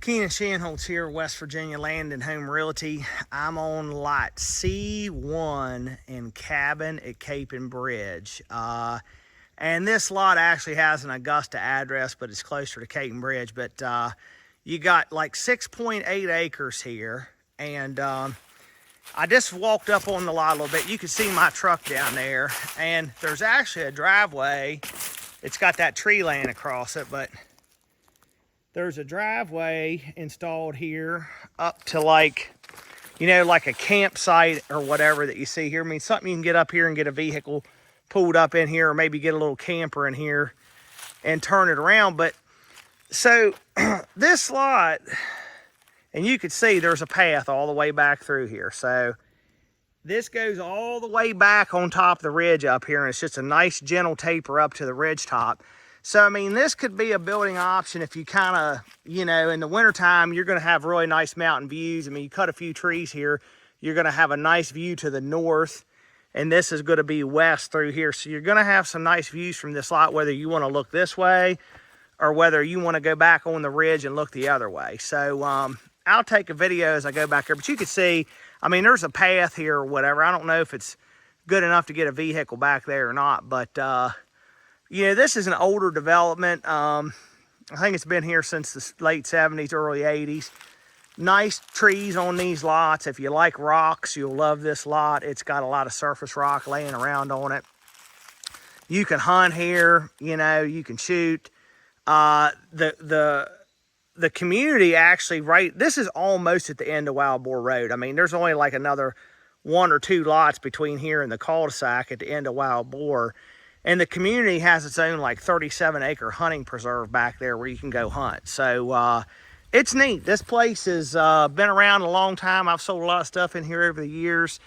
Keenan Shanholtz here, West Virginia Land and Home Realty. I'm on lot C-1 in CAPON at CAPON Bridge. And this lot actually has an Augusta address, but it's closer to CAPON Bridge. But you got like 6.8 acres here. And I just walked up on the lot a little bit. You can see my truck down there. And there's actually a driveway. It's got that tree laying across it, but there's a driveway installed here up to like, you know, like a campsite or whatever that you see here. I mean, something you can get up here and get a vehicle pulled up in here, or maybe get a little camper in here and turn it around. But so this lot, and you can see there's a path all the way back through here. So this goes all the way back on top of the ridge up here, and it's just a nice gentle taper up to the ridge top. So, I mean, this could be a building option if you kind of, you know, in the wintertime, you're going to have really nice mountain views. I mean, you cut a few trees here, you're going to have a nice view to the north, and this is going to be west through here. So you're going to have some nice views from this lot, whether you want to look this way or whether you want to go back on the ridge and look the other way. So I'll take a video as I go back here, but you can see, I mean, there's a path here or whatever. I don't know if it's good enough to get a vehicle back there or not, but you know, this is an older development. I think it's been here since the late 70s, early 80s. Nice trees on these lots. If you like rocks, you'll love this lot. It's got a lot of surface rock laying around on it. You can hunt here, you know, you can shoot. The community actually, this is almost at the end of Wild Boar Road. I mean, there's only like another 1 or 2 lots between here and the cul-de-sac at the end of Wild Boar. And the community has its own like 37-acre hunting preserve back there where you can go hunt. So it's neat. This place has been around a long time. I've sold a lot of stuff in here over the years.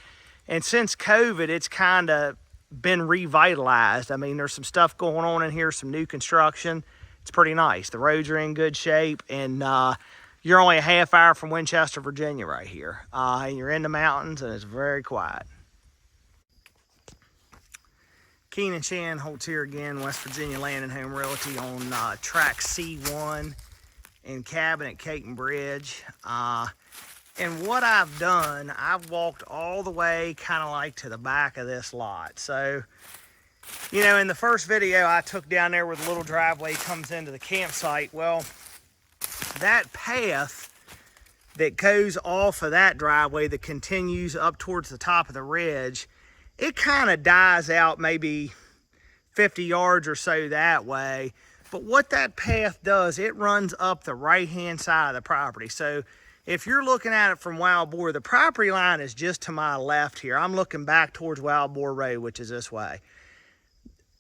And since COVID, it's kind of been revitalized. I mean, there's some stuff going on in here, some new construction. It's pretty nice. The roads are in good shape. And you're only a half hour from Winchester, Virginia right here. And you're in the mountains, and it's very quiet. Keenan Shanholtz here again, West Virginia Land and Home Realty on track C-1 in CAPON at CAPON Bridge. And what I've done, I've walked all the way kind of like to the back of this lot. So, you know, in the first video I took down there where the little driveway comes into the campsite, well, that path that goes off of that driveway that continues up towards the top of the ridge, it kind of dies out maybe 50 yards or so that way. But what that path does, it runs up the right-hand side of the property. So if you're looking at it from Wild Boar, the property line is just to my left here. I'm looking back towards Wild Boar Road, which is this way.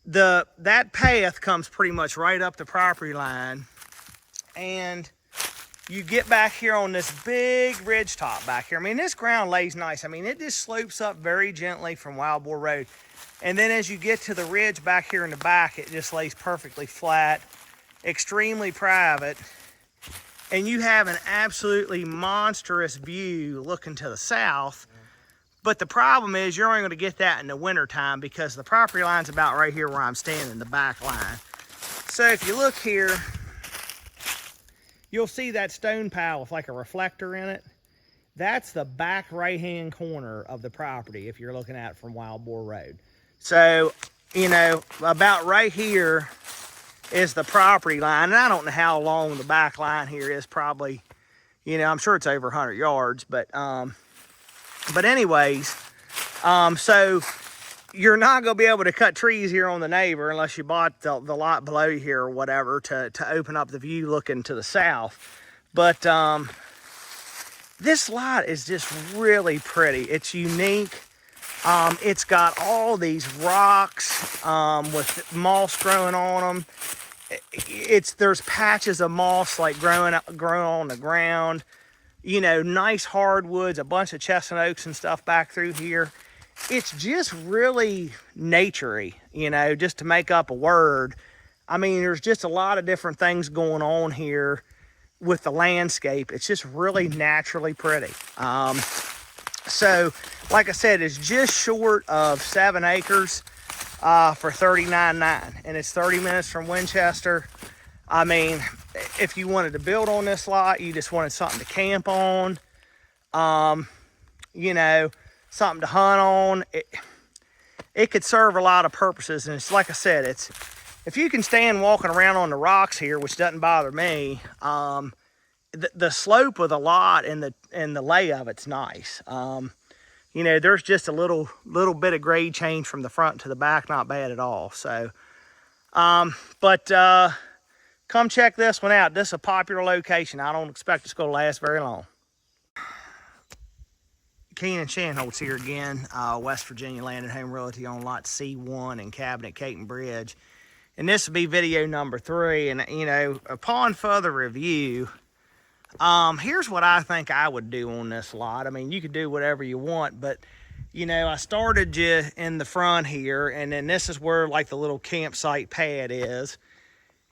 That path comes pretty much right up the property line. And you get back here on this big ridge top back here. I mean, this ground lays nice. I mean, it just slopes up very gently from Wild Boar Road. And then as you get to the ridge back here in the back, it just lays perfectly flat, extremely private. And you have an absolutely monstrous view looking to the south. But the problem is you're only going to get that in the wintertime because the property line's about right here where I'm standing, the back line. So if you look here, you'll see that stone pile with like a reflector in it. That's the back right-hand corner of the property if you're looking at it from Wild Boar Road. So, you know, about right here is the property line. And I don't know how long the back line here is, probably, you know, I'm sure it's over 100 yards. But anyways, so you're not going to be able to cut trees here on the neighbor unless you bought the lot below you here or whatever to open up the view looking to the south. But this lot is just really pretty. It's unique. It's got all these rocks with moss growing on them. There's patches of moss like growing on the ground. You know, nice hardwoods, a bunch of chestnut oaks and stuff back through here. It's just really naturey, you know, just to make up a word. I mean, there's just a lot of different things going on here with the landscape. It's just really naturally pretty. So, like I said, it's just short of 7 acres for $39.9, and it's 30 minutes from Winchester. I mean, if you wanted to build on this lot, you just wanted something to camp on, you know, something to hunt on, it could serve a lot of purposes. And it's like I said, it's, if you can stand walking around on the rocks here, which doesn't bother me, the slope of the lot and the lay of it's nice. You know, there's just a little bit of grade change from the front to the back, not bad at all. So, come check this one out. This is a popular location. I don't expect it's going to last very long. Keenan Shanholtz here again, West Virginia Land and Home Realty on lot C1 in Cabin at Caton Bridge. And this will be video number 3. And, you know, upon further review, here's what I think I would do on this lot. I mean, you could do whatever you want, but, you know, I started you in the front here, and then this is where, like, the little campsite pad is.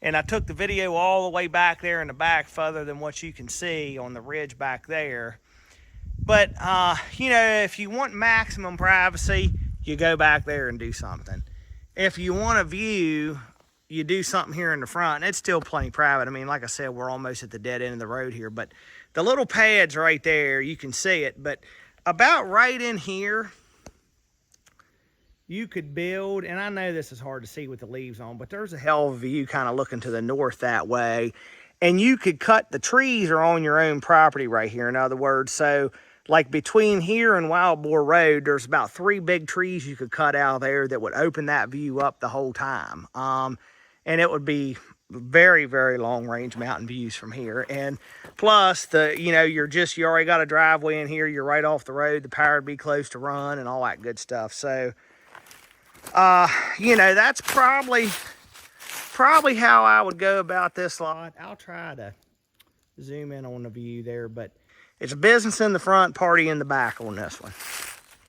And I took the video all the way back there in the back, further than what you can see on the ridge back there. But, you know, if you want maximum privacy, you go back there and do something. If you want a view, you do something here in the front. And it's still plenty private. I mean, like I said, we're almost at the dead end of the road here. But the little pad's right there. You can see it. But about right in here, you could build, and I know this is hard to see with the leaves on, but there's a hell of a view kind of looking to the north that way. And you could cut, the trees are on your own property right here, in other words. So, like between here and Wild Boar Road, there's about 3 big trees you could cut out there that would open that view up the whole time. And it would be very, very long range mountain views from here. And plus, you know, you already got a driveway in here. You're right off the road. The power would be close to run and all that good stuff. So, you know, that's probably how I would go about this lot. I'll try to zoom in on the view there, but it's a business in the front, party in the back on this one.